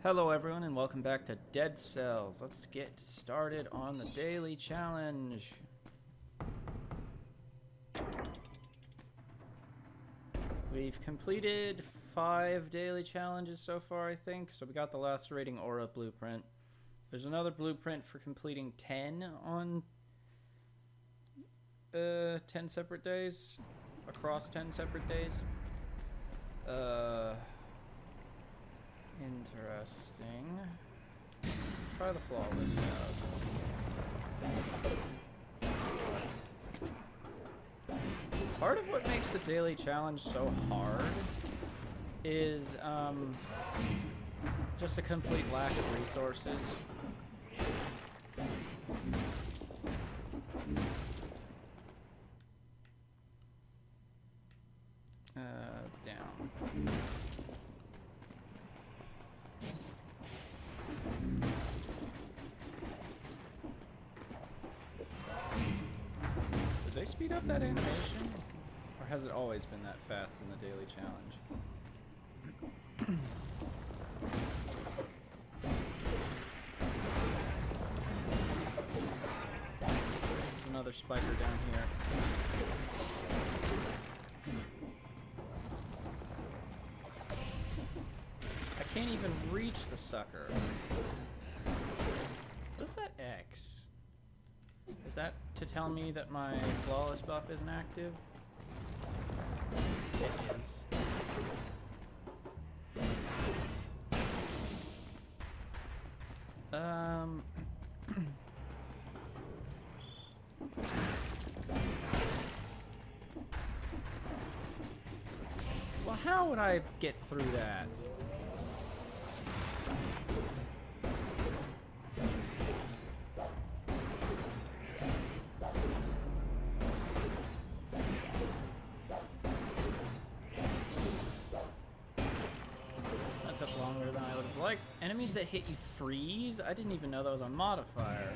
Hello everyone and welcome back to Dead Cells. Let's get started on the daily challenge. We've completed 5 daily challenges so far, I think. So we got the Lacerating Aura blueprint. There's another blueprint for completing 10 on 10 separate days. Across 10 separate days. Interesting. Let's try the flawless out. Part of what makes the daily challenge so hard is just a complete lack of resources. Down. Did they speed up that animation? Or has it always been that fast in the daily challenge? There's another spiker down here. I can't even reach the sucker. What's that X? Is that to tell me that my flawless buff isn't active? It is. Well, how would I get through that? That took longer than I would have liked. Enemies that hit you freeze? I didn't even know that was a modifier.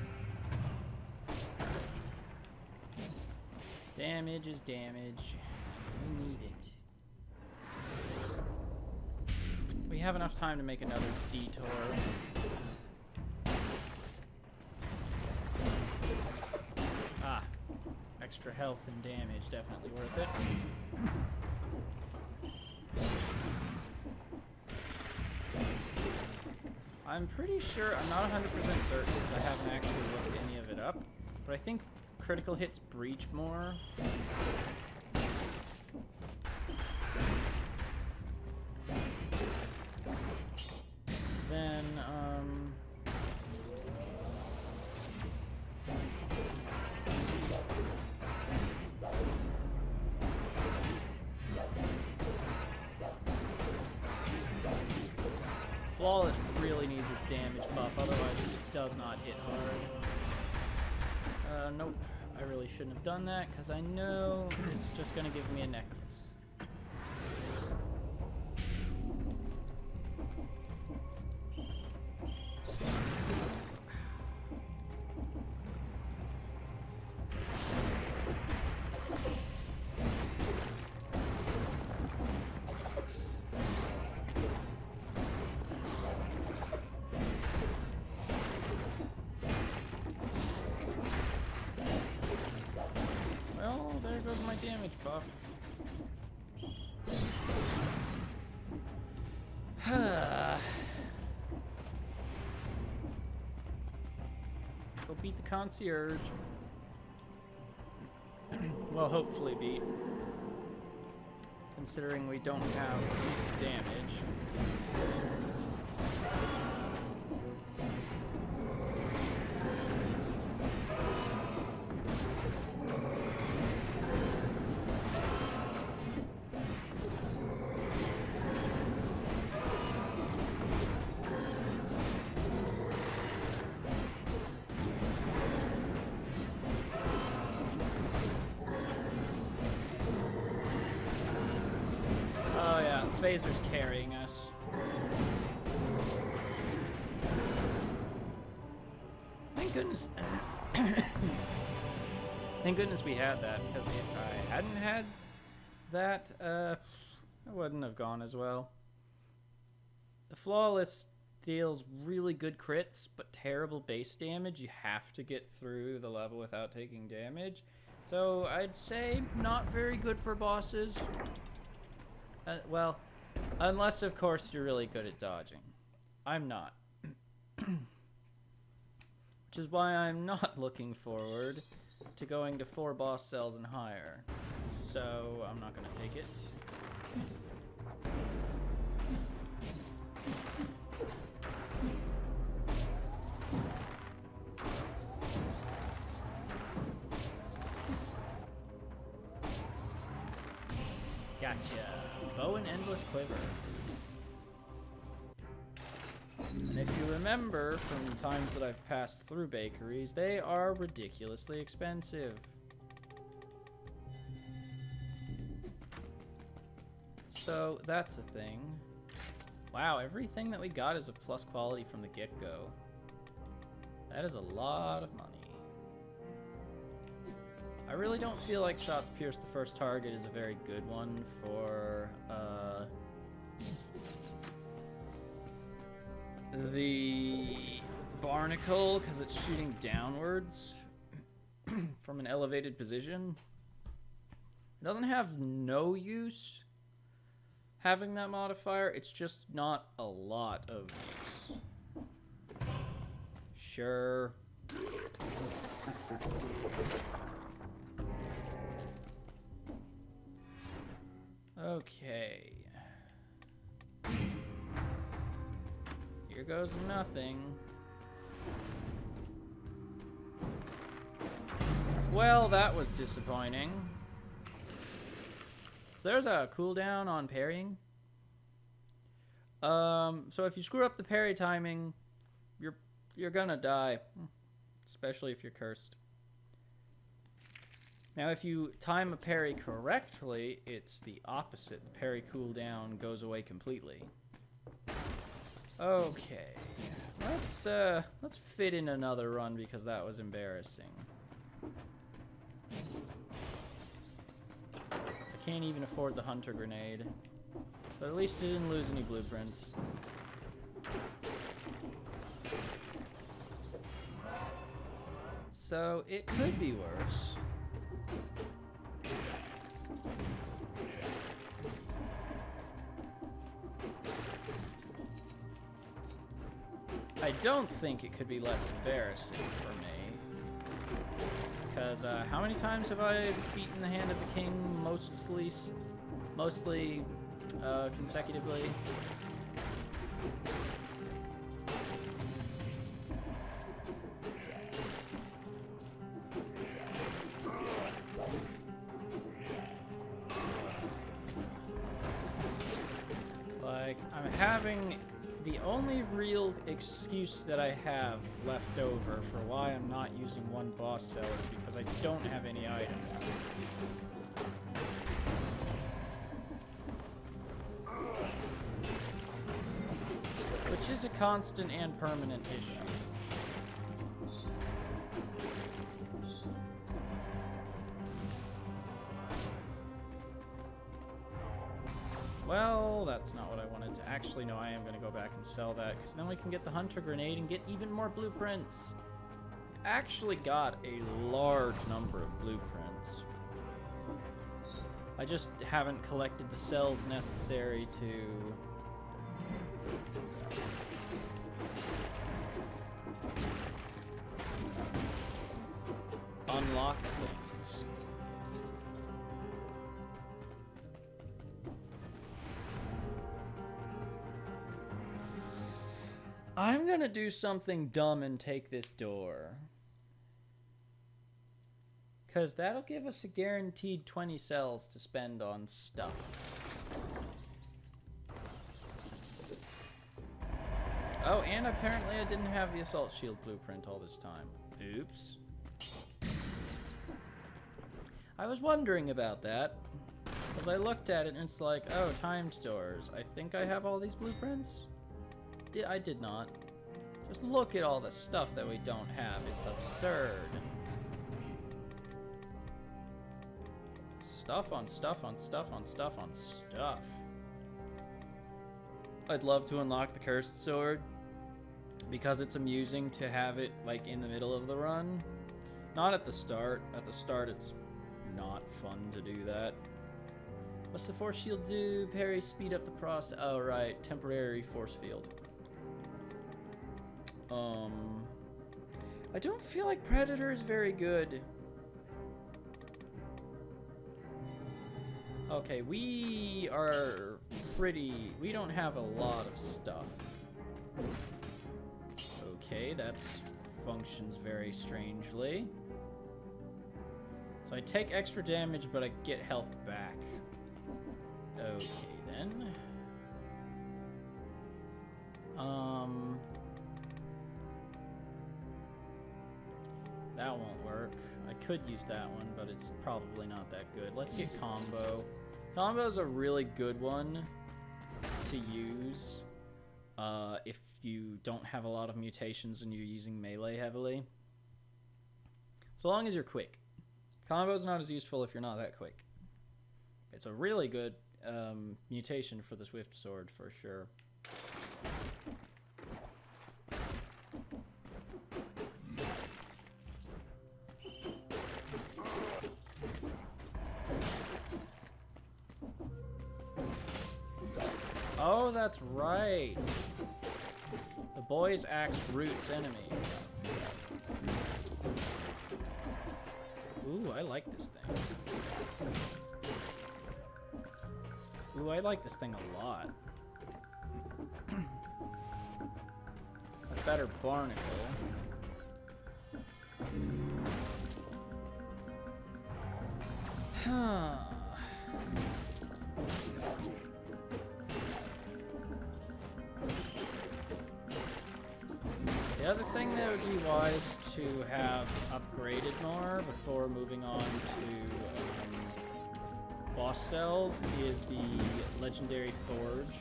Damage is damage. We need it. We have enough time to make another detour. Ah, extra health and damage, definitely worth it. I'm pretty sure, I'm not 100% certain because I haven't actually looked any of it up, but I think critical hits breach more. Then, Flawless really needs its damage buff, otherwise it just does not hit hard. Nope. I really shouldn't have done that, because I know it's just going to give me a necklace. There goes my damage buff. Go beat the concierge. Well, hopefully beat. Considering we don't have damage. Phaser's carrying us. Thank goodness. Thank goodness we had that, because if I hadn't had that, it wouldn't have gone as well. The flawless deals really good crits, but terrible base damage. You have to get through the level without taking damage. So I'd say not very good for bosses. Well, unless, of course, you're really good at dodging. I'm not. Which is why I'm not looking forward to going to 4 boss cells and higher. So I'm not going to take it. Gotcha. Bow and endless quiver. And if you remember from times that I've passed through bakeries, they are ridiculously expensive. So that's a thing. Wow, everything that we got is a plus quality from the get-go. That is a lot of money. I really don't feel like Shots Pierce the First Target is a very good one for the Barnacle, because it's shooting downwards from an elevated position. It doesn't have no use having that modifier, it's just not a lot of use. Sure. Okay. Here goes nothing. Well, that was disappointing. So there's a cooldown on parrying. So if you screw up the parry timing, you're gonna die, especially if you're cursed. Now, if you time a parry correctly, it's the opposite. The parry cooldown goes away completely. Okay, let's fit in another run because that was embarrassing. I can't even afford the hunter grenade, but at least I didn't lose any blueprints. So it could be worse. I don't think it could be less embarrassing for me. Because how many times have I beaten the Hand of the King mostly consecutively? Like, I'm having... The only real excuse that I have left over for why I'm not using one boss cell is because I don't have any items. Which is a constant and permanent issue. Well, that's not what I wanted to. Actually, no, I am going to go back and sell that, because then we can get the Hunter Grenade and get even more blueprints. Actually got a large number of blueprints. I just haven't collected the cells necessary to... unlock things. I'm gonna do something dumb and take this door. Because that'll give us a guaranteed 20 cells to spend on stuff. Oh, and apparently I didn't have the Assault Shield blueprint all this time. Oops. I was wondering about that. Because I looked at it and it's like, oh, timed doors. I think I have all these blueprints? I did not. Just look at all the stuff that we don't have. It's absurd. Stuff on stuff on stuff on stuff on stuff. I'd love to unlock the Cursed Sword, because it's amusing to have it like in the middle of the run. Not at the start. At the start, it's not fun to do that. What's the force shield do? Parry, speed up the process. Oh, right. Temporary force field. I don't feel like Predator is very good. Okay, we are we don't have a lot of stuff. Okay, that functions very strangely. So I take extra damage, but I get health back. Okay, then. That won't work. I could use that one, but it's probably not that good. Let's get combo. Combo is a really good one to use if you don't have a lot of mutations and you're using melee heavily. So long as you're quick. Combo is not as useful if you're not that quick. It's a really good mutation for the Swift Sword for sure. Oh, that's right. The boy's axe roots enemies. Ooh, I like this thing. Ooh, I like this thing a lot. A better barnacle. Huh. The other thing that would be wise to have upgraded more before moving on to boss cells is the Legendary Forge.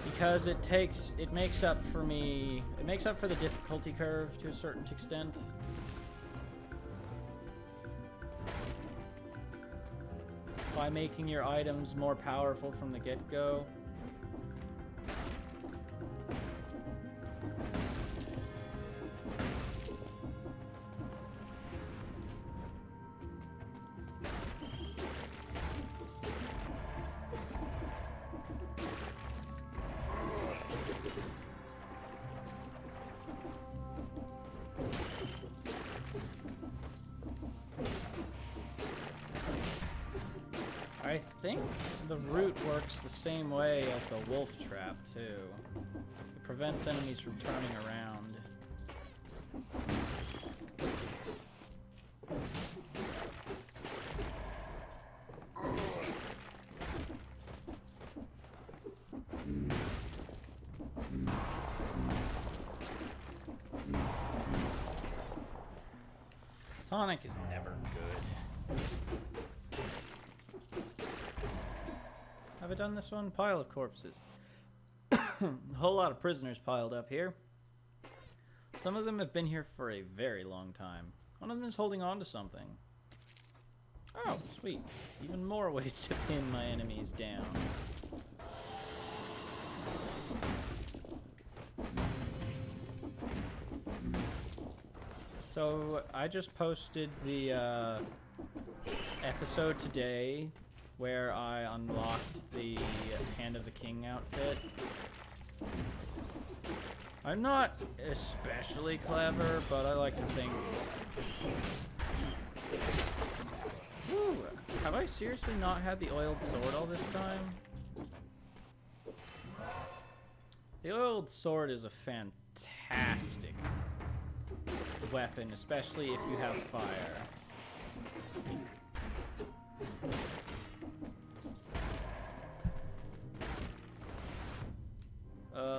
Because it makes up for the difficulty curve to a certain extent. By making your items more powerful from the get-go. I think the root works the same way as the wolf trap, too. It prevents enemies from turning around. Tonic is never good. Have I done this one? Pile of corpses. A whole lot of prisoners piled up here. Some of them have been here for a very long time. One of them is holding on to something. Oh, sweet. Even more ways to pin my enemies down. So, I just posted the episode today where I unlocked the Hand of the King outfit. I'm not especially clever, but I like to think... Ooh, have I seriously not had the oiled sword all this time? The oiled sword is a fantastic weapon, especially if you have fire.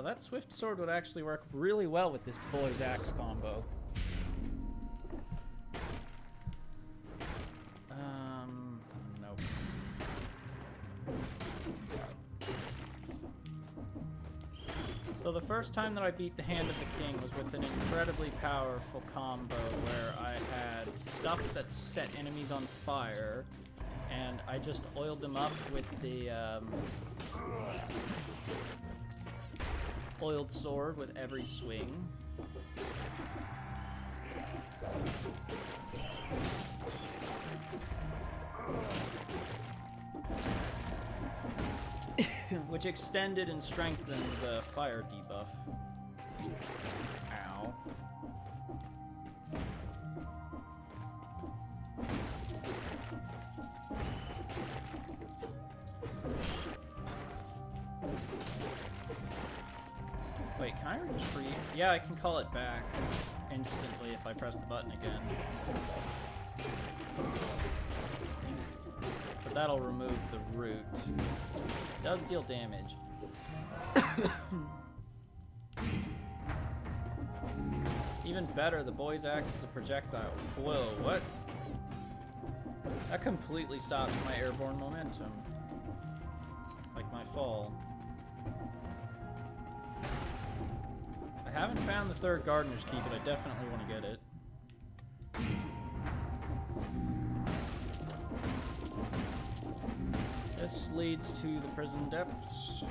That Swift Sword would actually work really well with this boy's axe combo. Nope. So the first time that I beat the Hand of the King was with an incredibly powerful combo where I had stuff that set enemies on fire and I just oiled them up with the oiled sword with every swing. Which extended and strengthened the fire debuff. Ow. Wait, can I retreat? Yeah, I can call it back instantly if I press the button again. But that'll remove the root. It does deal damage. Even better, the boy's axe is a projectile. Whoa, what? That completely stops my airborne momentum. Like my fall. I haven't found the third Gardener's Key, but I definitely want to get it. This leads to the prison depths.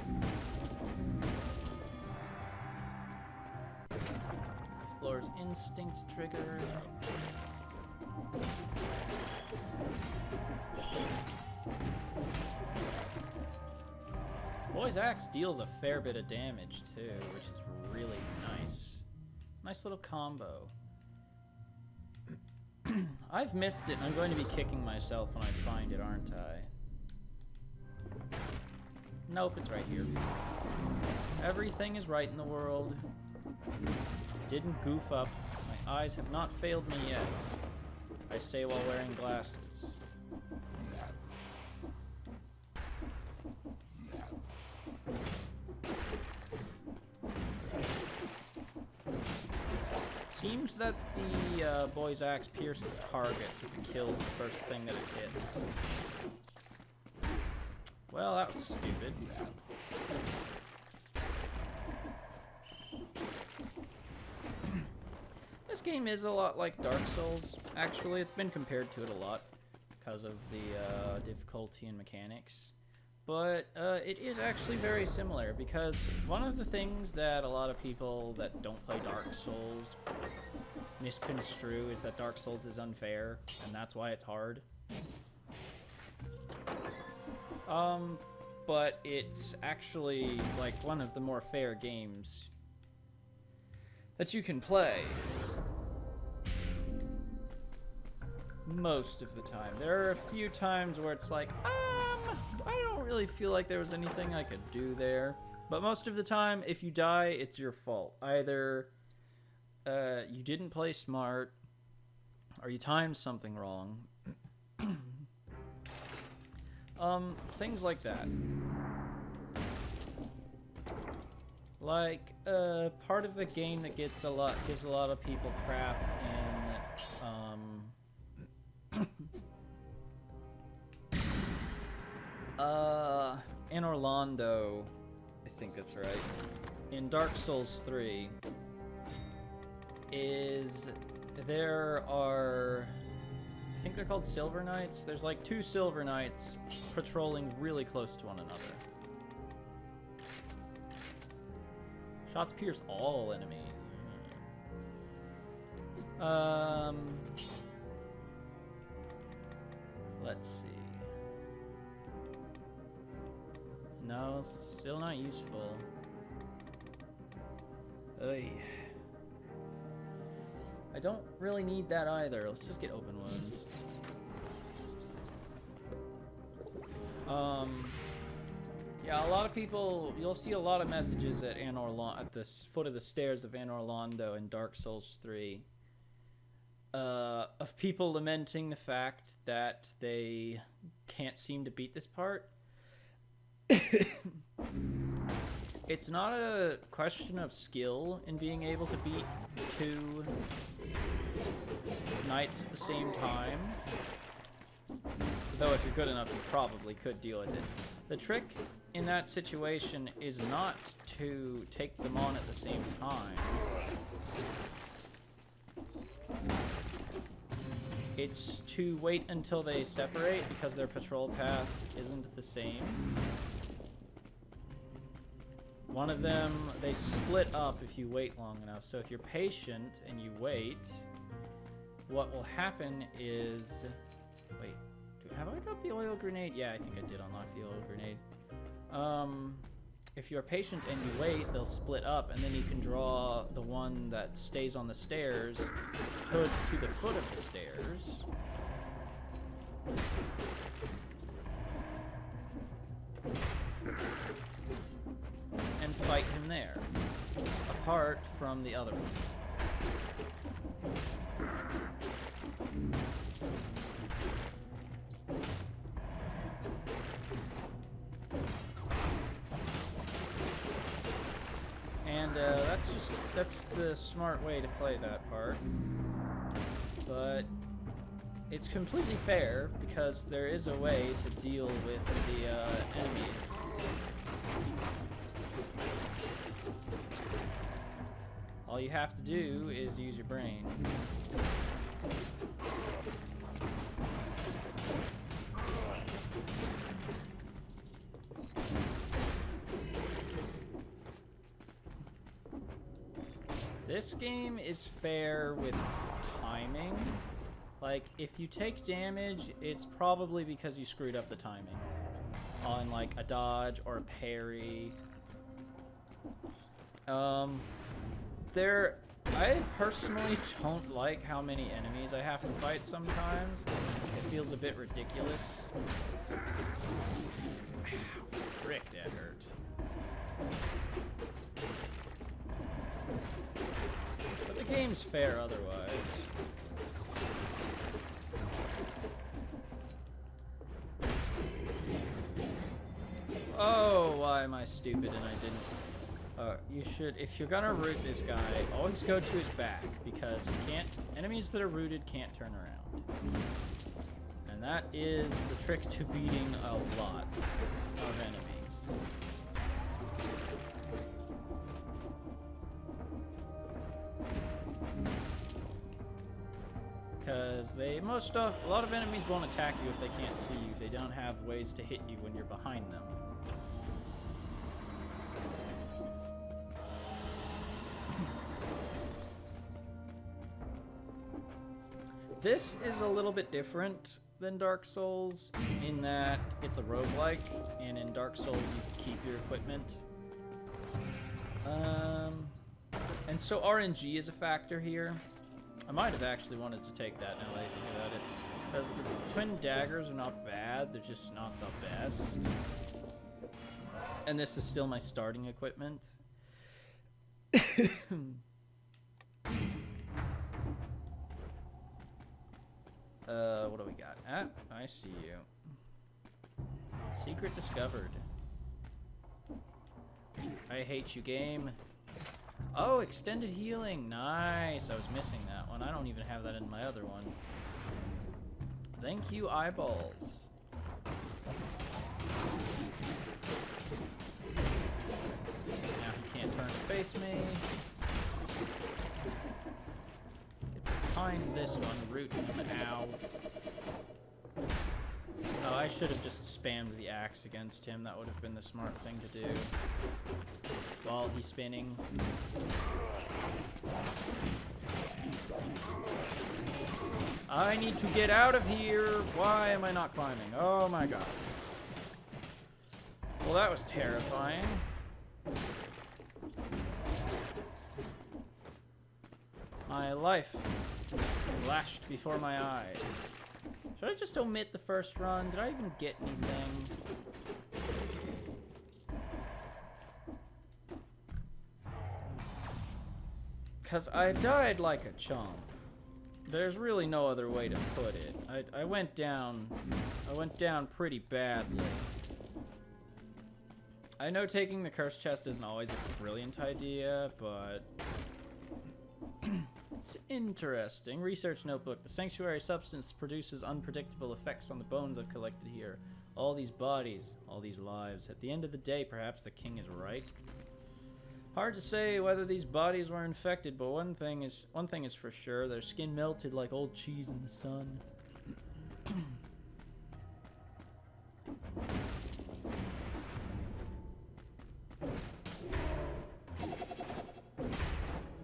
Explorer's instinct triggered. Boy's axe deals a fair bit of damage too, which is really nice. Nice little combo. I've missed it, and I'm going to be kicking myself when I find it, aren't I? Nope, it's right here. Everything is right in the world. Didn't goof up. My eyes have not failed me yet. I say while wearing glasses. Seems that the boy's axe pierces targets if it kills the first thing that it hits. Well, that was stupid. This game is a lot like Dark Souls. Actually, it's been compared to it a lot because of the difficulty and mechanics. But it is actually very similar, because one of the things that a lot of people that don't play Dark Souls misconstrue is that Dark Souls is unfair, and that's why it's hard. But it's actually like one of the more fair games that you can play. Most of the time. There are a few times where it's like, I don't really feel like there was anything I could do there. But most of the time, if you die, it's your fault. Either you didn't play smart, or you timed something wrong. Things like that. Like, part of the game that gives a lot of people crap in Orlando, I think that's right, in Dark Souls 3, is there are, I think they're called Silver Knights. There's like 2 Silver Knights patrolling really close to one another. Shots pierce all enemies. Let's see. No, still not useful. Oy. I don't really need that either. Let's just get open wounds. Yeah, a lot of people, you'll see a lot of messages at at the foot of the stairs of Anor Londo in Dark Souls 3 of people lamenting the fact that they can't seem to beat this part. It's not a question of skill in being able to beat 2 knights at the same time. Though if you're good enough, you probably could deal with it. The trick in that situation is not to take them on at the same time. it's to wait until they separate because their patrol path isn't the same. One of them, they split up if you wait long enough. So if you're patient and you wait, what will happen is... Wait, have I got the oil grenade? Yeah, I think I did unlock the oil grenade. If you're patient and you wait, they'll split up, and then you can draw the one that stays on the stairs to the foot of the stairs. And fight him there, apart from the other one. And that's the smart way to play that part. But it's completely fair because there is a way to deal with the enemies. All you have to do is use your brain. This game is fair with timing. Like, if you take damage, it's probably because you screwed up the timing on, like, a dodge or a parry. I personally don't like how many enemies I have to fight sometimes. It feels a bit ridiculous. Ow, frick, that hurt. But the game's fair otherwise. Oh, why am I stupid and I didn't... you should, if you're gonna root this guy, always go to his back, because he can't, enemies that are rooted can't turn around. And that is the trick to beating a lot of enemies. Because a lot of enemies won't attack you if they can't see you. They don't have ways to hit you when you're behind them. This is a little bit different than Dark Souls in that it's a roguelike, and in Dark Souls you keep your equipment. And so RNG is a factor here. I might have actually wanted to take that now that I think about it. Because the twin daggers are not bad, they're just not the best. And this is still my starting equipment. What do we got? Ah, I see you. Secret discovered. I hate you, game. Oh, extended healing. Nice. I was missing that one. I don't even have that in my other one. Thank you, eyeballs. Now he can't turn to face me. Behind this one, root him. Ow. Oh, I should have just spammed the axe against him. That would have been the smart thing to do. While he's spinning. I need to get out of here. Why am I not climbing? Oh my god. Well, that was terrifying. My life flashed before my eyes. Should I just omit the first run? Did I even get anything? Because I died like a chump. There's really no other way to put it. I went down pretty badly. I know taking the curse chest isn't always a brilliant idea, but it's interesting. Research notebook. The sanctuary substance produces unpredictable effects on the bones I've collected here. All these bodies, all these lives. At the end of the day, perhaps the king is right. Hard to say whether these bodies were infected, but one thing is for sure: their skin melted like old cheese in the sun.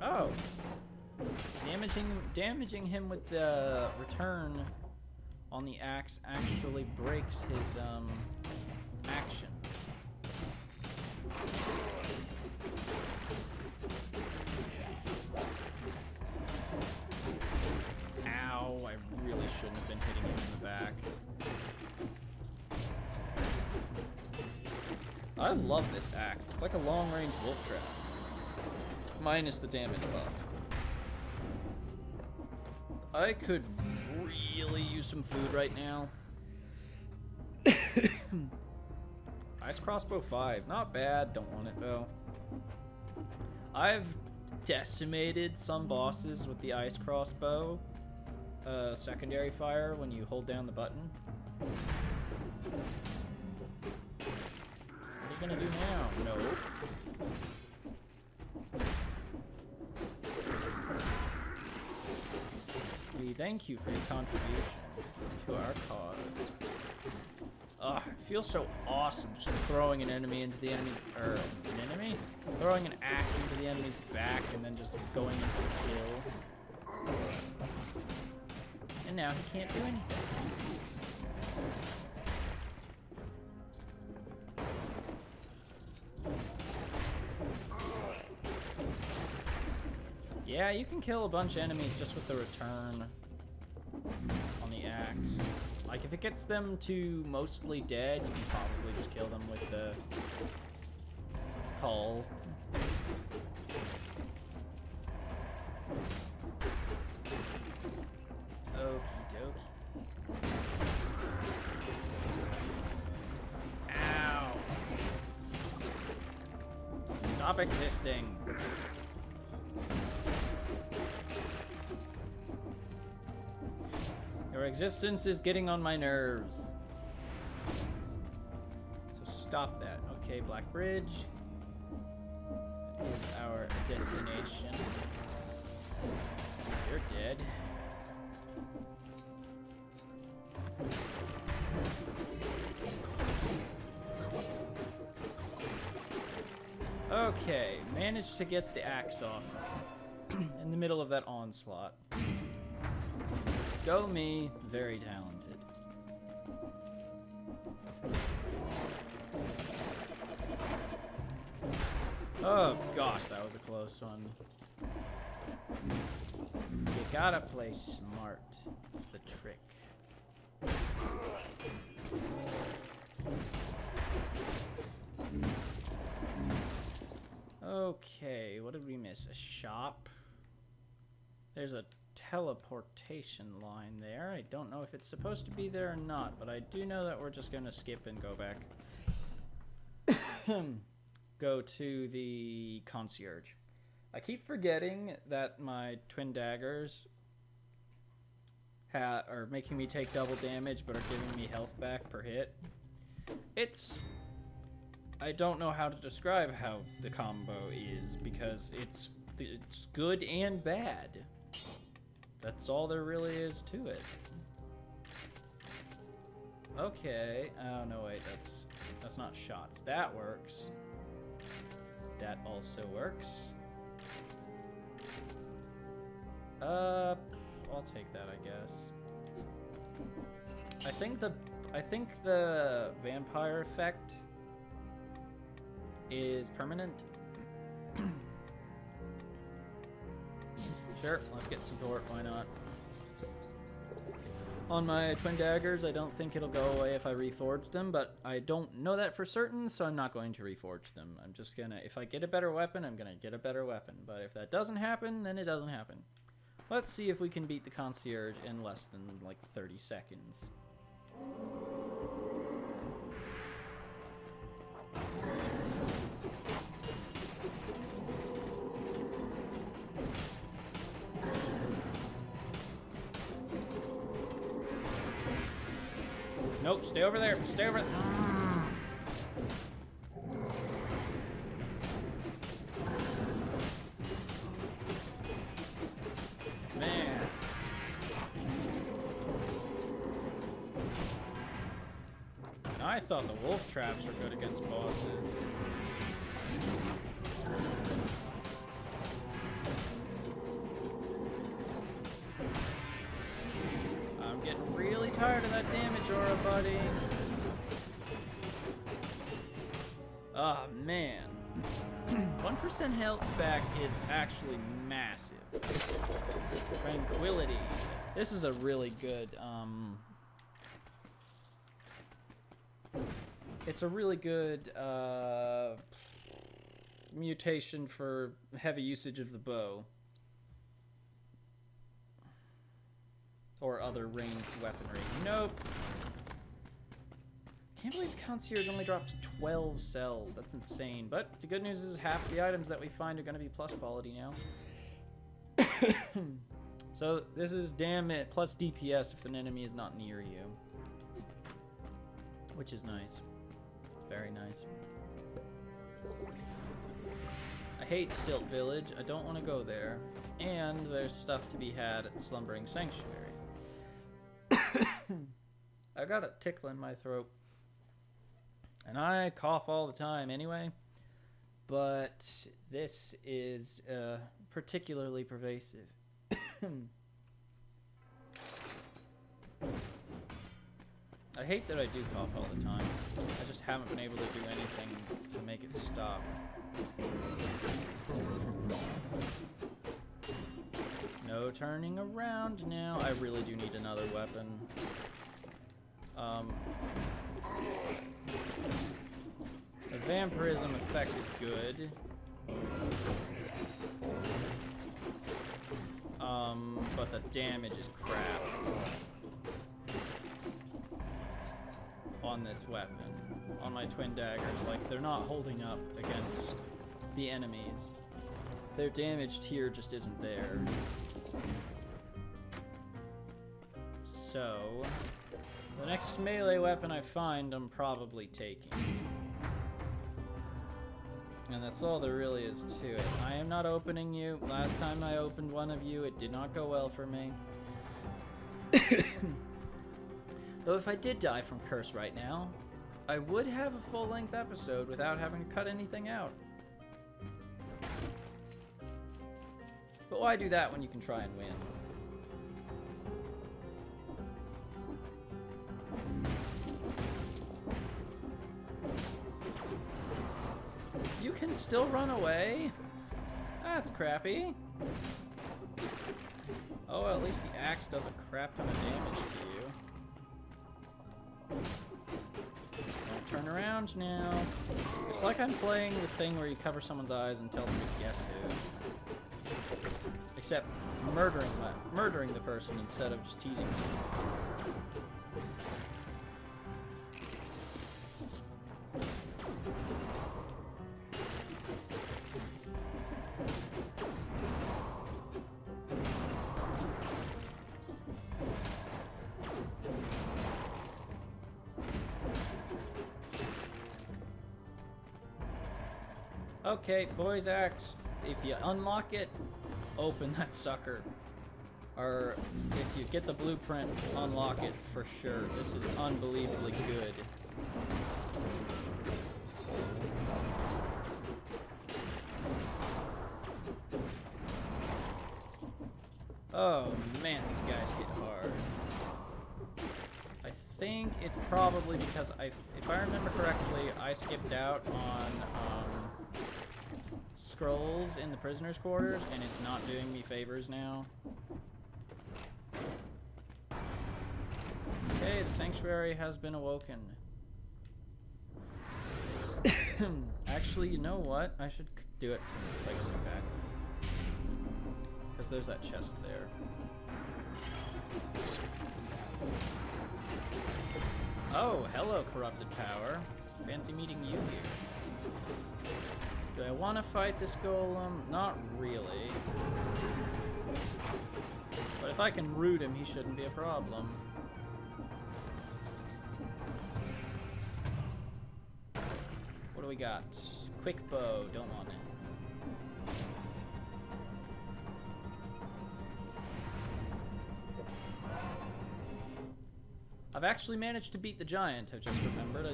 Oh, damaging him with the return on the axe actually breaks his actions. Ow, I really shouldn't have been hitting him in the back. I love this axe. It's like a long-range wolf trap. Minus the damage buff. I could really use some food right now. Ice crossbow 5. Not bad. Don't want it though. I've decimated some bosses with the ice crossbow. Secondary fire when you hold down the button. What are you gonna do now? No. We thank you for your contribution to our cause. Ugh, it feels so awesome just throwing an enemy into the enemy's, an enemy? Throwing an axe into the enemy's back and then just going in for the kill. And now he can't do anything. Yeah, you can kill a bunch of enemies just with the return on the axe. Like, if it gets them to mostly dead, you can probably just kill them with the call. Okie dokie. Ow! Stop existing. Your existence is getting on my nerves. So stop that. Okay, Black Bridge is our destination. You're dead. Okay, managed to get the axe off in the middle of that onslaught. Go me, very talented. Oh gosh, that was a close one. You gotta play smart, is the trick. Okay, what did we miss? A shop? There's a teleportation line there. I don't know if it's supposed to be there or not, but I do know that we're just going to skip and go back. Go to the concierge. I keep forgetting that my twin daggers are making me take double damage, but are giving me health back per hit. I don't know how to describe how the combo is, because it's good and bad. That's all there really is to it. Okay. Oh no, wait. That's not shots. That works. That also works. I'll take that, I guess. I think the vampire effect is permanent. Sure, let's get support, why not? On my twin daggers, I don't think it'll go away if I reforge them, but I don't know that for certain, so I'm not going to reforge them. I'm just gonna, if I get a better weapon, I'm gonna get a better weapon, but if that doesn't happen, then it doesn't happen. Let's see if we can beat the concierge in less than, like, 30 seconds. Nope, stay over there. Stay over there. I thought the wolf traps were good against bosses. I'm getting really tired of that damage aura, buddy. Oh, man. 1% health back is actually massive. Tranquility. This is a really good, it's a really good, mutation for heavy usage of the bow. Or other ranged weaponry. Nope. Can't believe Concierge only dropped 12 cells. That's insane. But the good news is half the items that we find are going to be plus quality now. So this is damage plus DPS if an enemy is not near you. Which is nice. Very nice. I hate Stilt Village. I don't want to go there. And there's stuff to be had at Slumbering Sanctuary. I got a tickle in my throat. And I cough all the time anyway. But this is particularly pervasive. I hate that I do cough all the time. I just haven't been able to do anything to make it stop. No turning around now. I really do need another weapon. The vampirism effect is good. But the damage is crap on this weapon. On my twin daggers, like, they're not holding up against the enemies. Their damage tier just isn't there. So, the next melee weapon I find, I'm probably taking. And that's all there really is to it. I am not opening you. Last time I opened one of you, it did not go well for me. Though if I did die from Curse right now, I would have a full-length episode without having to cut anything out. But why do that when you can try and win? You can still run away? That's crappy. Oh, well, at least the axe does a crap ton of damage to you. Don't turn around now. It's like I'm playing the thing where you cover someone's eyes and tell them to guess who. Except murdering the person instead of just teasing them. Okay, Boy's Axe, if you unlock it, open that sucker. Or if you get the blueprint, unlock it for sure. This is unbelievably good. Oh man, these guys hit hard. I think it's probably because if I remember correctly, I skipped out on scrolls in the prisoners' quarters, and it's not doing me favors now. Okay, the sanctuary has been awoken. Actually, you know what? I should do it from like back. Because there's that chest there. Oh, hello, corrupted power. Fancy meeting you here. Do I want to fight this golem? Not really. But if I can root him, he shouldn't be a problem. What do we got? Quick bow. Don't want it. I've I've actually managed to beat the giant. I've just remembered. I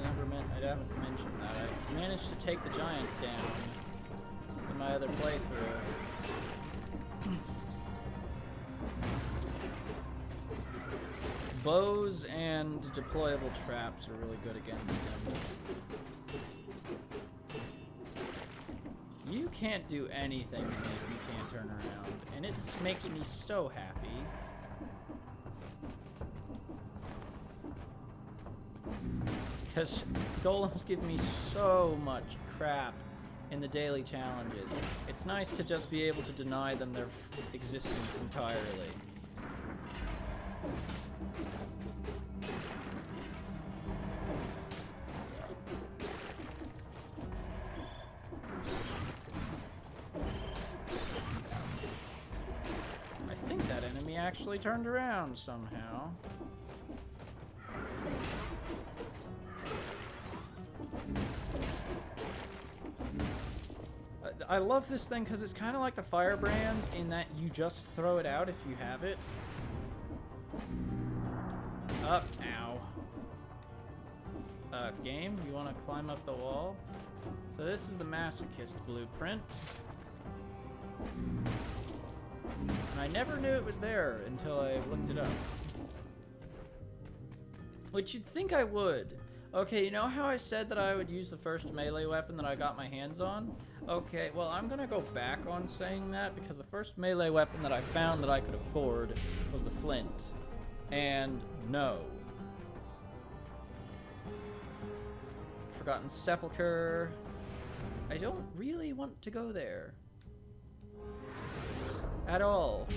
haven't mentioned that. I managed to take the giant down in my other playthrough. Bows and deployable traps are really good against him. You can't do anything to me if you can't turn around, and it makes me so happy. Because golems give me so much crap in the daily challenges. It's nice to just be able to deny them their existence entirely. I think that enemy actually turned around somehow. I love this thing because it's kind of like the Firebrands in that you just throw it out if you have it. Up, ow. Game, you want to climb up the wall? So this is the Masochist blueprint. And I never knew it was there until I looked it up. Which you'd think I would. Okay, you know how I said that I would use the first melee weapon that I got my hands on? Okay, well, I'm gonna go back on saying that because the first melee weapon that I found that I could afford was the flint. And no. Forgotten Sepulchre. I don't really want to go there. At all.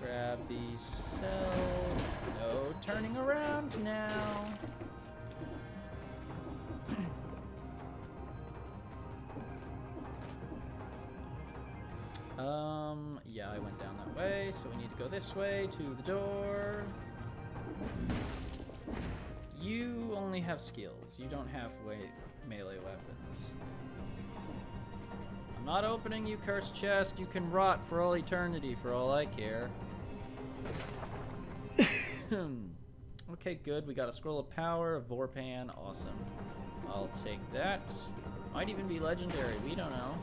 Grab these cells. No turning around now. Yeah, I went down that way, so we need to go this way to the door. You only have skills. You don't have melee weapons. I'm not opening you, cursed chest. You can rot for all eternity for all I care. Okay, good. We got a scroll of power, a Vorpan. Awesome. I'll take that. Might even be legendary. We don't know.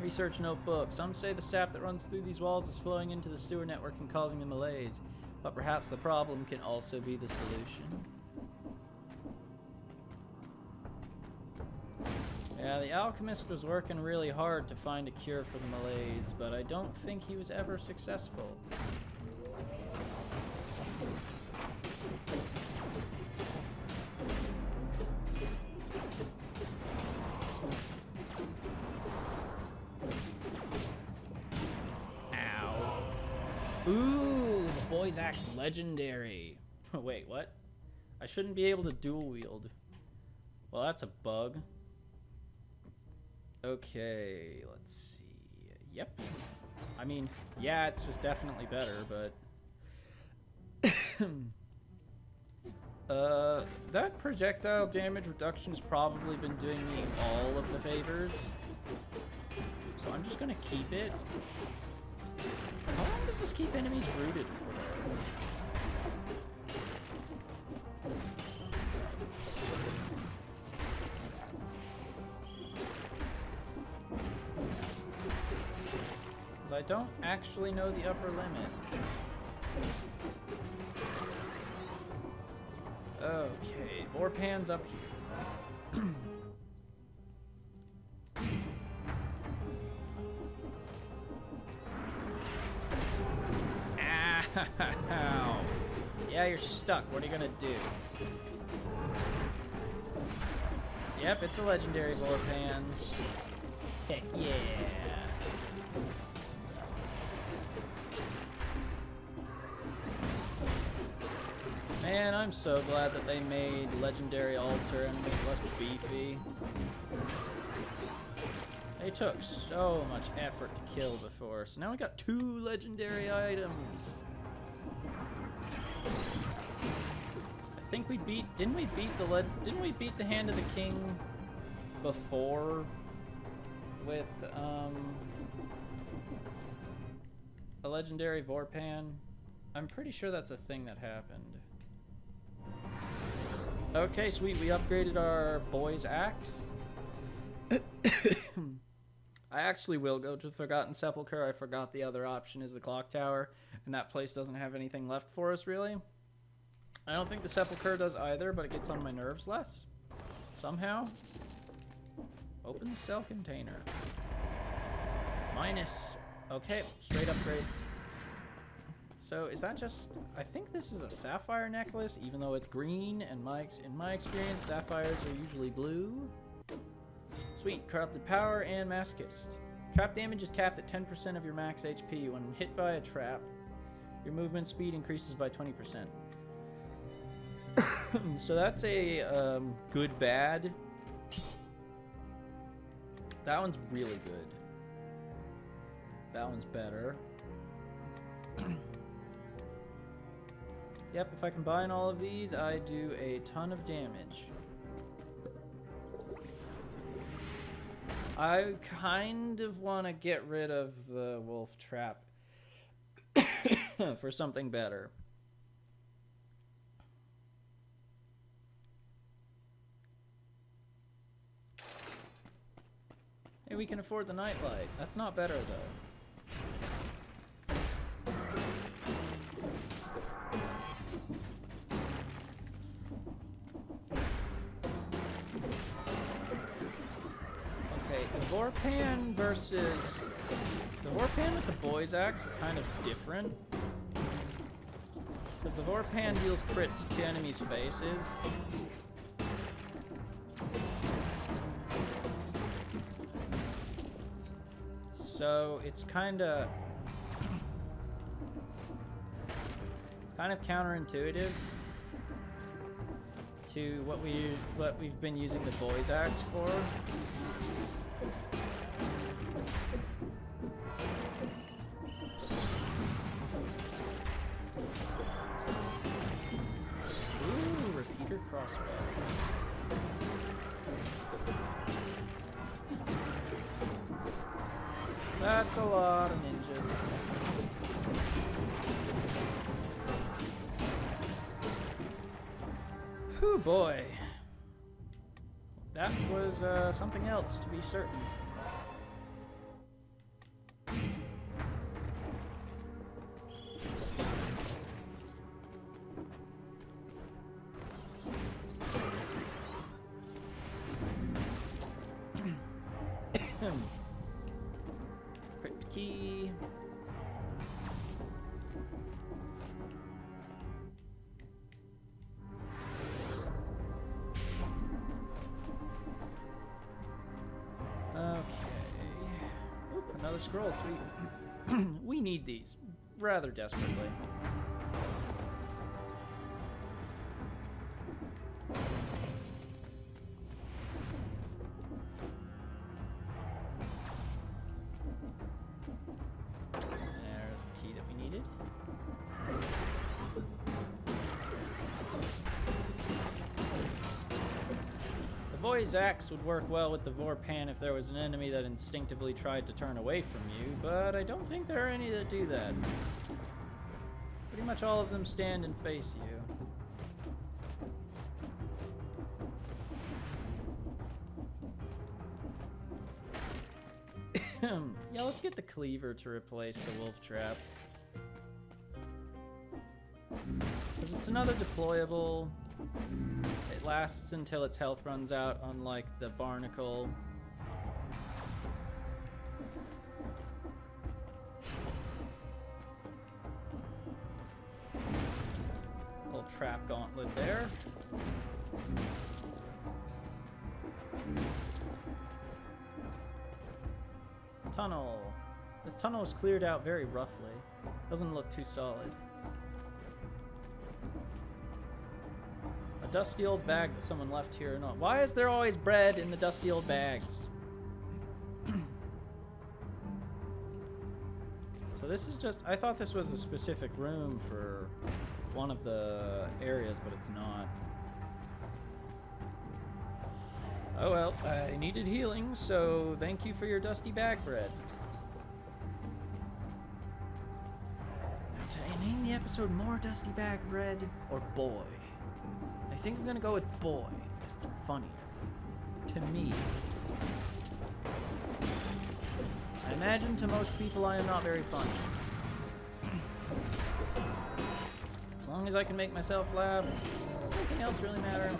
Research notebook. Some say the sap that runs through these walls is flowing into the sewer network and causing the malaise. But perhaps the problem can also be the solution. Yeah, the alchemist was working really hard to find a cure for the malaise, but I don't think he was ever successful. Ooh, the boy's axe legendary. Wait, what? I shouldn't be able to dual wield. Well, that's a bug. Okay, let's see. Yep. I mean, yeah, it's just definitely better, but that projectile damage reduction has probably been doing me all of the favors. So I'm just gonna keep it. How long does this keep enemies rooted for? Because I don't actually know the upper limit. Okay, Vorpan's up here. Ow. Yeah, you're stuck. What are you gonna do? Yep, it's a legendary Vorpan. Heck yeah. Man, I'm so glad that they made legendary altar enemies less beefy. They took so much effort to kill before, so now we got 2 legendary items. I think we beat, didn't we beat the Hand of the King before with a legendary Vorpan. I'm pretty sure that's a thing that happened. Okay, sweet. We upgraded our boy's axe. I actually will go to the Forgotten Sepulchre. I forgot the other option is the Clock Tower, and that place doesn't have anything left for us, really. I don't think the Sepulchre does either, but it gets on my nerves less. Somehow. Open the cell container. Minus. Okay, straight upgrade. So is that just... I think this is a sapphire necklace, even though it's green, and in my experience, sapphires are usually blue. Sweet. Corrupted Power and Masochist. Trap damage is capped at 10% of your max HP. When hit by a trap, your movement speed increases by 20%. So that's a good bad. That one's really good. That one's better. Yep, if I combine all of these, I do a ton of damage. I kind of want to get rid of the wolf trap for something better. Hey, we can afford the nightlight. That's not better, though. Okay, the Vorpan versus... The Vorpan with the boy's axe is kind of different. Because the Vorpan deals crits to enemies' faces. So it's kind of counterintuitive to what we've been using the boy's axe for. Ooh, repeater crossbow. That's a lot of ninjas. Whew, boy. That was something else, to be certain. Crypt key. Okay. Oop, another scroll, sweet. We need these rather desperately. There's the key that we needed. The boy's axe would work well with the Vorpan if there was an enemy that instinctively tried to turn away from you, but I don't think there are any that do that. Pretty much all of them stand and face you. Yeah, let's get the cleaver to replace the wolf trap. Because it's another deployable. It lasts until its health runs out, unlike the barnacle. Little trap gauntlet there. Tunnel. This tunnel is cleared out very roughly. Doesn't look too solid. A dusty old bag that someone left here. No. Why is there always bread in the dusty old bags? So this is just... I thought this was a specific room for one of the areas, but it's not. Oh well, I needed healing, so thank you for your dusty bag bread. Now, to name the episode More Dusty Bag Bread or Boy? I think I'm gonna go with Boy, because it's funnier. To me. I imagine to most people I am not very funny. As long as I can make myself laugh, does anything else really matter?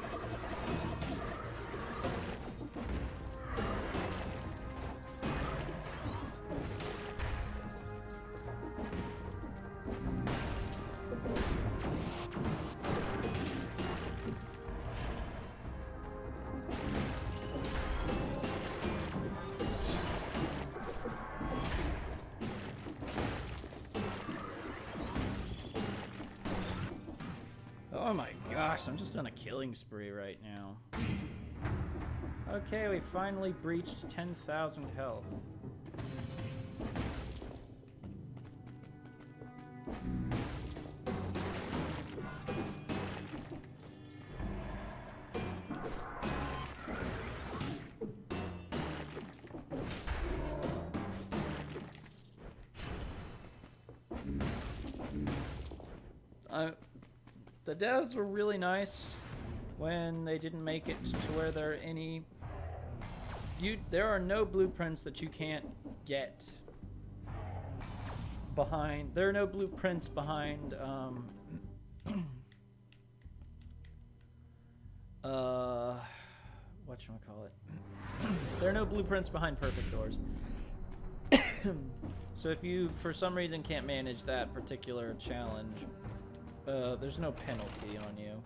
Oh my gosh, I'm just on a killing spree right now. Okay, we finally breached 10,000 health. The devs were really nice when they didn't make it to where there are any... there are no blueprints that you can't get behind... There are no blueprints behind... whatchamacallit? There are no blueprints behind perfect doors. So if you, for some reason, can't manage that particular challenge... there's no penalty on you.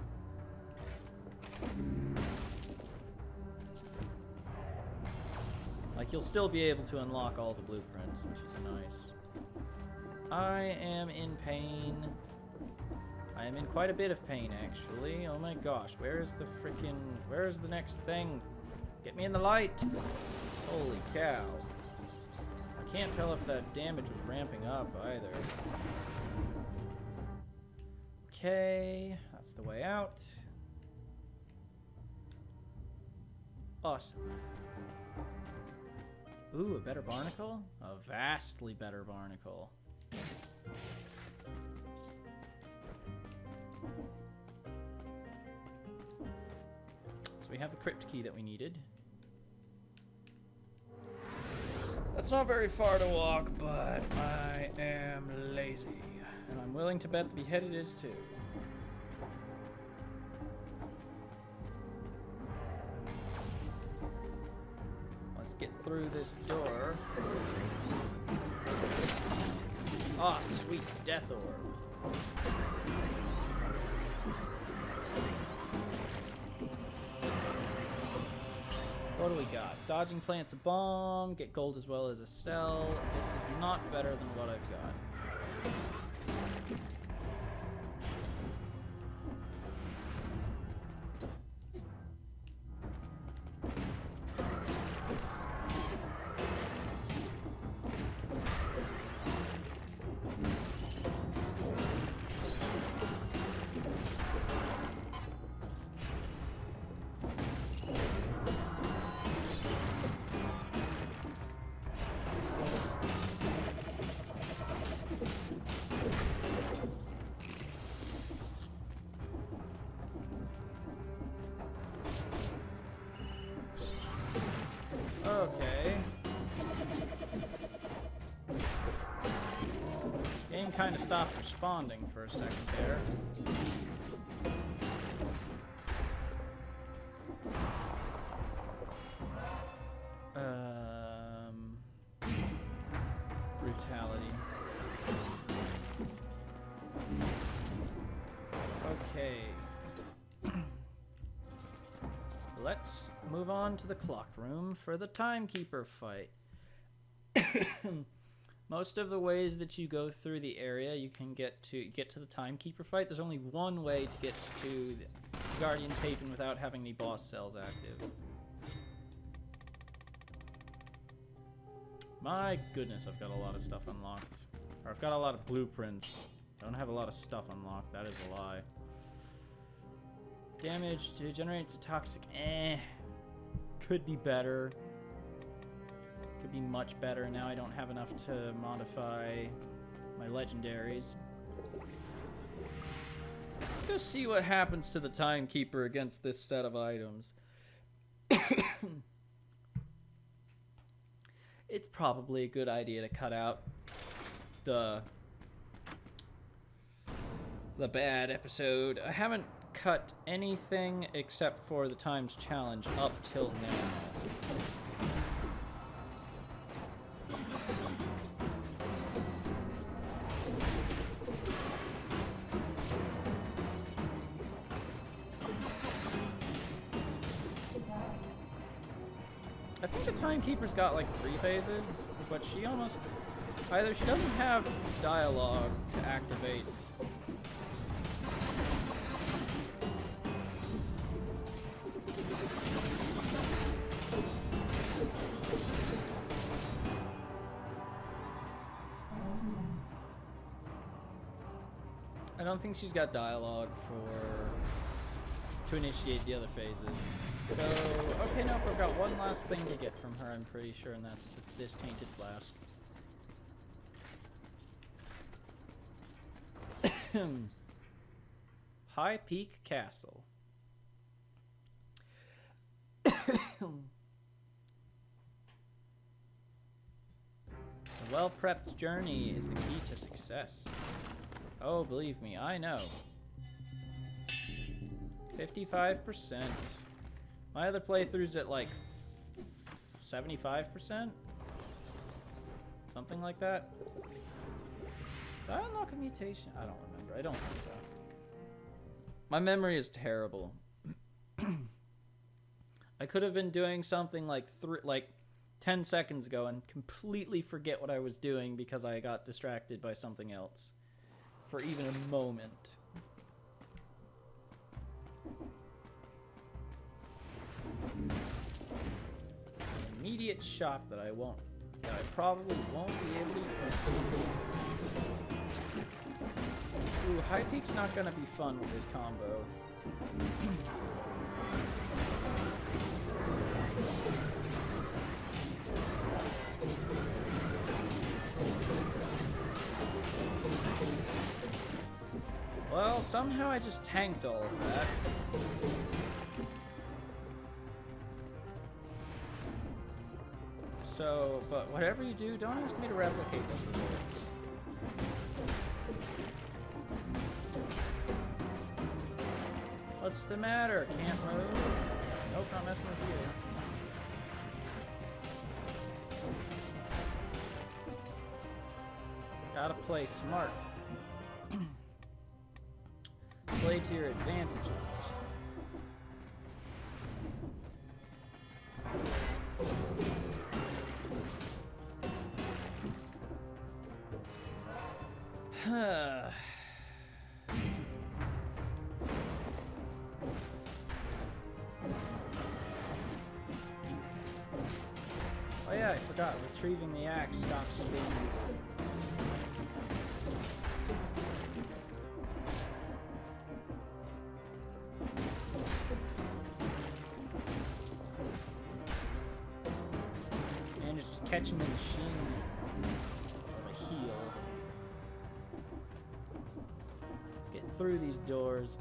Like, you'll still be able to unlock all the blueprints, which is nice. I am in pain. I am in quite a bit of pain, actually. Oh my gosh, where's the next thing? Get me in the light! Holy cow. I can't tell if that damage was ramping up, either. Okay, that's the way out. Awesome. Ooh, a better barnacle? A vastly better barnacle. So we have the crypt key that we needed. That's not very far to walk, but I am lazy. And I'm willing to bet the beheaded is too. Let's get through this door. Ah, oh, sweet death orb. What do we got? Dodging plants a bomb, get gold as well as a cell. This is not better than what I've got. Okay. Game kind of stopped responding for a second there. Brutality. Okay. Let's move on to the clock room for the timekeeper fight. Most of the ways that you go through the area, you can get to the timekeeper fight. There's only one way to get to Guardian's Haven without having the boss cells active. My goodness, I've got a lot of stuff unlocked. Or I've got a lot of blueprints. I don't have a lot of stuff unlocked. That is a lie. Damage to generates a toxic could be better. Could be much better. Now I don't have enough to modify my legendaries. Let's go see what happens to the Timekeeper against this set of items. It's probably a good idea to cut out the bad episode. I haven't cut anything except for the Times Challenge up till now. I think the Timekeeper's got like 3 phases, but she almost... Either she doesn't have dialogue to activate... I don't think she's got dialogue to initiate the other phases. So, okay, nope, I've got one last thing to get from her, I'm pretty sure, and that's this Tainted Flask. High Peak Castle. A well-prepped journey is the key to success. Oh, believe me, I know. 55%. My other playthrough's at like 75%? Something like that. Did I unlock a mutation? I don't remember. I don't think so. My memory is terrible. I could have been doing something like 10 seconds ago and completely forget what I was doing because I got distracted by something else for even a moment. An immediate shop that I probably won't be able to use. Ooh, High Peak's not gonna be fun with this combo. Well, somehow I just tanked all of that. So, but whatever you do, don't ask me to replicate those results. What's the matter? Can't move? Nope, not messing with you. Gotta play smart. Play to your advantages. Oh yeah, I forgot. Retrieving the axe stops spins. Catch him in the shin or the heel. Let's get through these doors.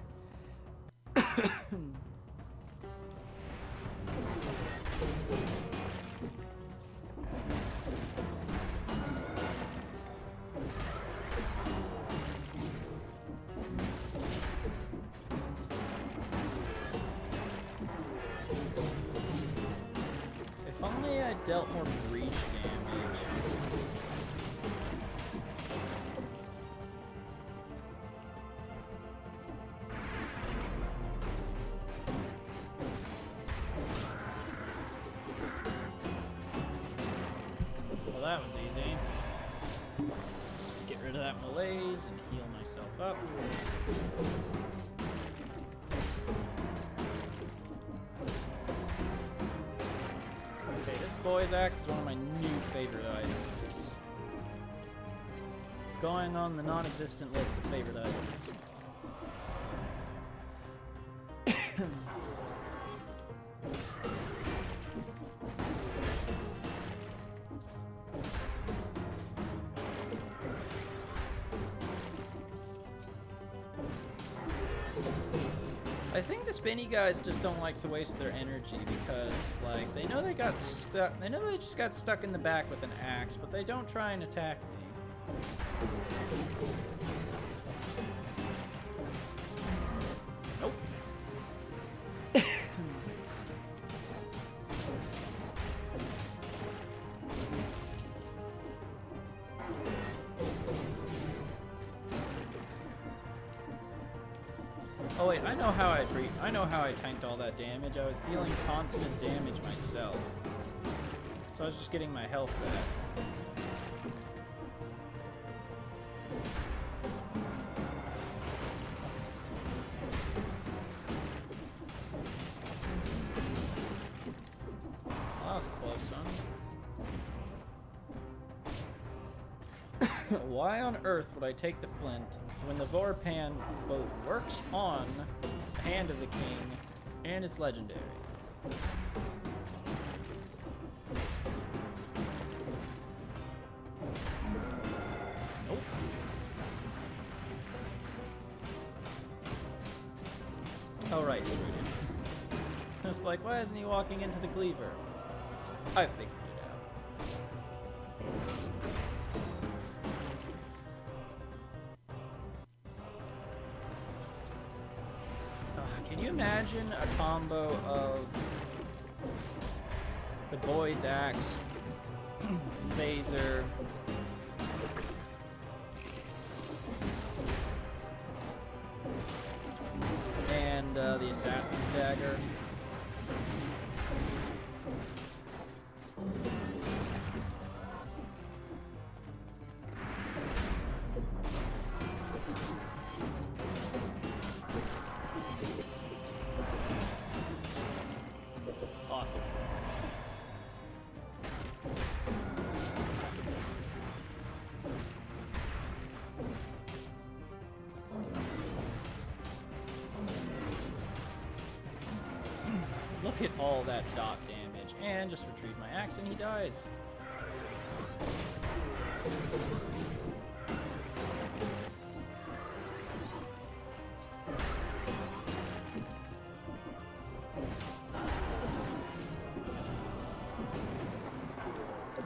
If only I dealt more breach damage. Well, that was easy. Let's just get rid of that malaise and heal myself up. Boy's Axe is one of my new favorite items. It's going on the non-existent list of favorite items. I think the spinny guys just don't like to waste their energy because, like, they know they got stuck. They know they just got stuck in the back with an axe, but they don't try and attack me. Nope. Oh wait, I know how I tanked all that damage. I was dealing constant damage myself. So I was just getting my health back. Well, that was a close one. Why on earth would I take the flint when the Vorpan both works on the Hand of the King and it's legendary? Nope. Oh, right, he's rooted. I was like, why isn't he walking into the cleaver? I figured it out. Can you imagine a combo of the Boy's Axe, Phaser, and the Assassin's Dagger? Awesome. Look at all that dot damage, and just retrieve my axe and he dies.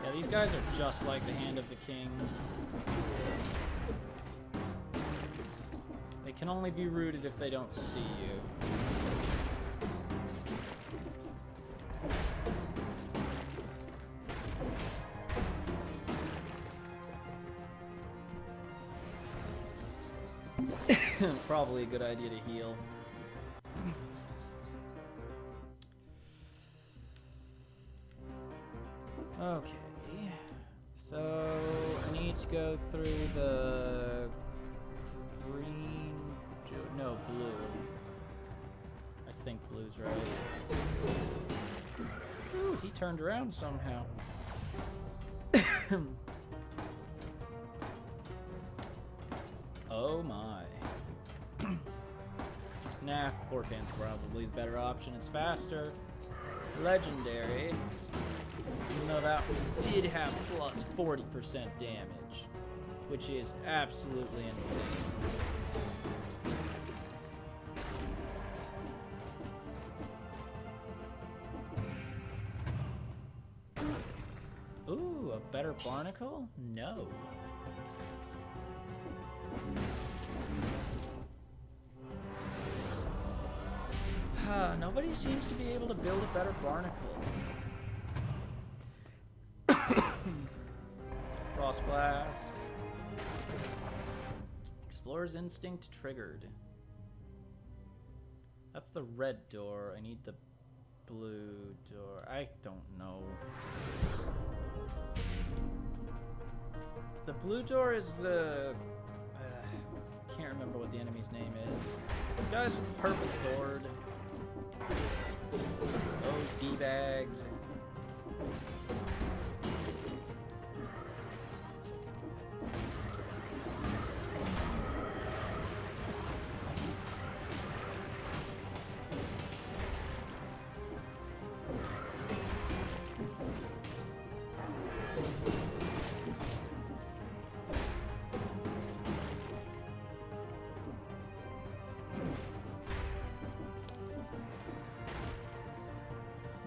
Yeah, these guys are just like the Hand of the King. They can only be rooted if they don't see you. Probably a good idea to heal. Okay. So, I need to go through the green... No, blue. I think blue's right. Ooh, he turned around somehow. Oh my. Nah, Vorpan's probably the better option. It's faster. Legendary. Even though that did have plus 40% damage, which is absolutely insane. Ooh, a better barnacle? No. Nobody seems to be able to build a better barnacle. Frost Blast. Explorer's Instinct triggered. That's the red door. I need the blue door. I don't know. The blue door is the... I can't remember what the enemy's name is. It's the guys with the purple sword. Those D-bags.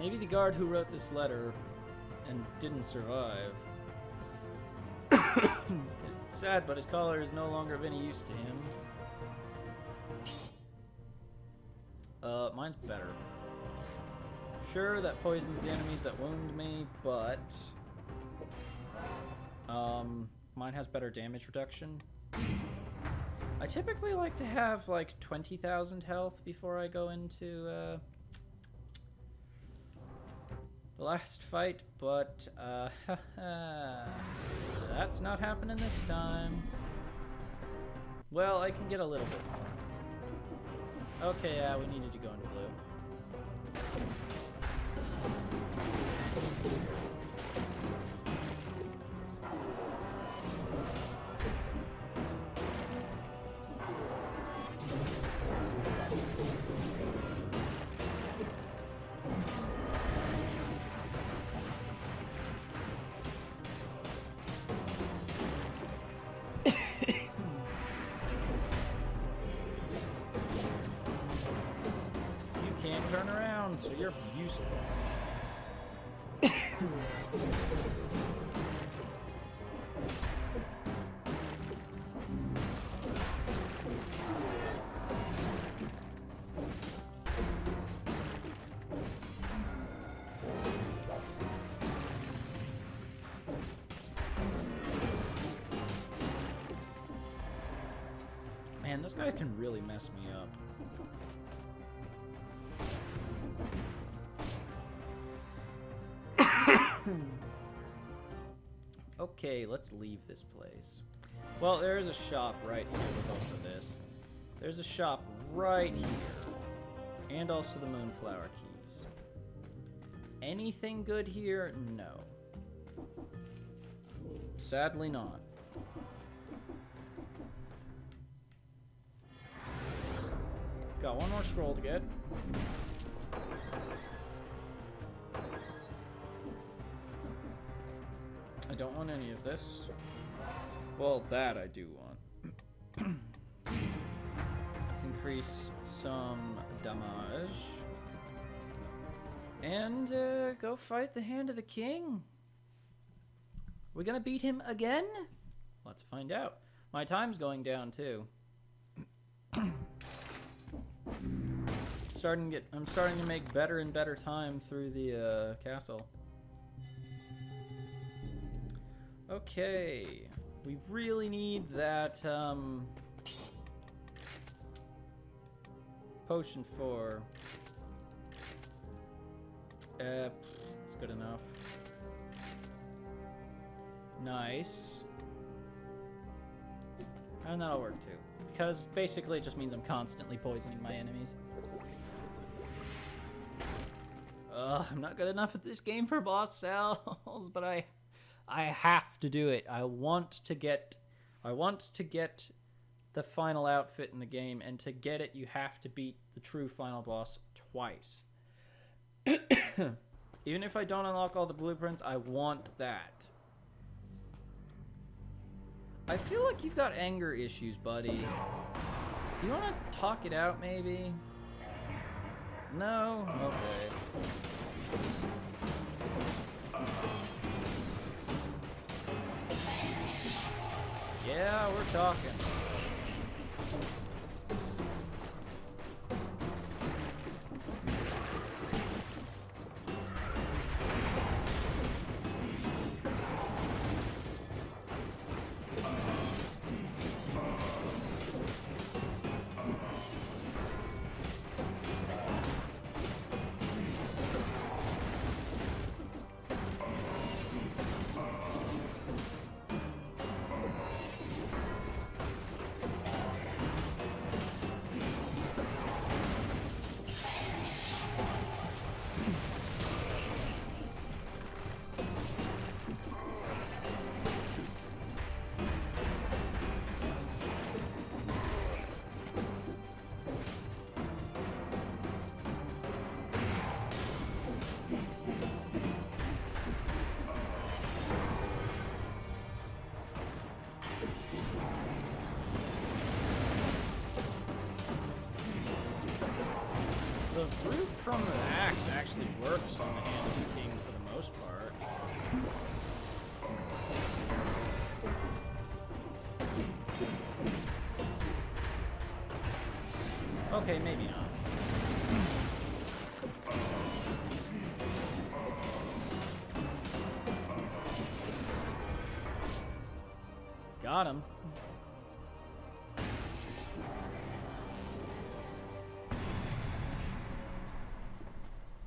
Maybe the guard who wrote this letter and didn't survive. It's sad, but his collar is no longer of any use to him. Mine's better. Sure, that poisons the enemies that wound me, but mine has better damage reduction. I typically like to have like 20,000 health before I go into the last fight, but that's not happening this time. Well, I can get a little bit more. Okay, yeah, we needed to go into blue. Turn around, so you're useless. Man, those guys can really mess me up. Okay, let's leave this place. Well, there is a shop right here. There's also this. There's a shop right here. And also the Moonflower Keys. Anything good here? No. Sadly not. Got one more scroll to get. I don't want any of this. Well, that I do want. Let's increase some damage. And go fight the Hand of the King. We're gonna beat him again? Let's find out. My time's going down too. I'm starting to make better and better time through the castle. Okay, we really need that potion for. It's good enough. Nice. And that'll work too, because basically it just means I'm constantly poisoning my enemies. I'm not good enough at this game for boss cells, but I have to do it. I want to get the final outfit in the game, and to get it, you have to beat the true final boss twice. Even if I don't unlock all the blueprints, I want that. I feel like you've got anger issues, buddy. Do you want to talk it out, maybe? No? Okay. Yeah, we're talking. from the axe actually works on the Hand of the King for the most part. Okay, maybe not. Got him.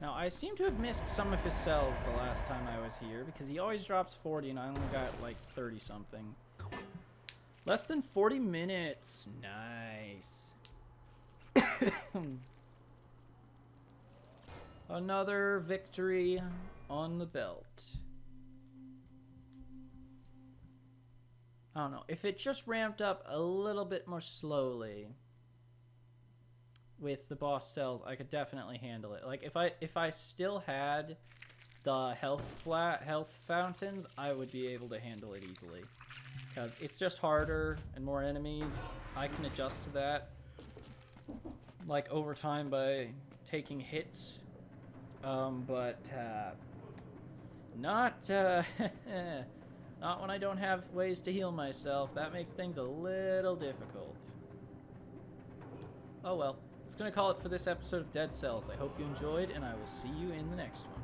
Now, I seem to have missed some of his cells the last time I was here, because he always drops 40 and I only got like 30 something. Less than 40 minutes. Nice. Another victory on the belt. I don't know. If it just ramped up a little bit more slowly with the boss cells, I could definitely handle it. Like if I still had the health fountains, I would be able to handle it easily. Because it's just harder and more enemies. I can adjust to that, like, over time by taking hits. But not not when I don't have ways to heal myself. That makes things a little difficult. Oh well. It's going to call it for this episode of Dead Cells. I hope you enjoyed, and I will see you in the next one.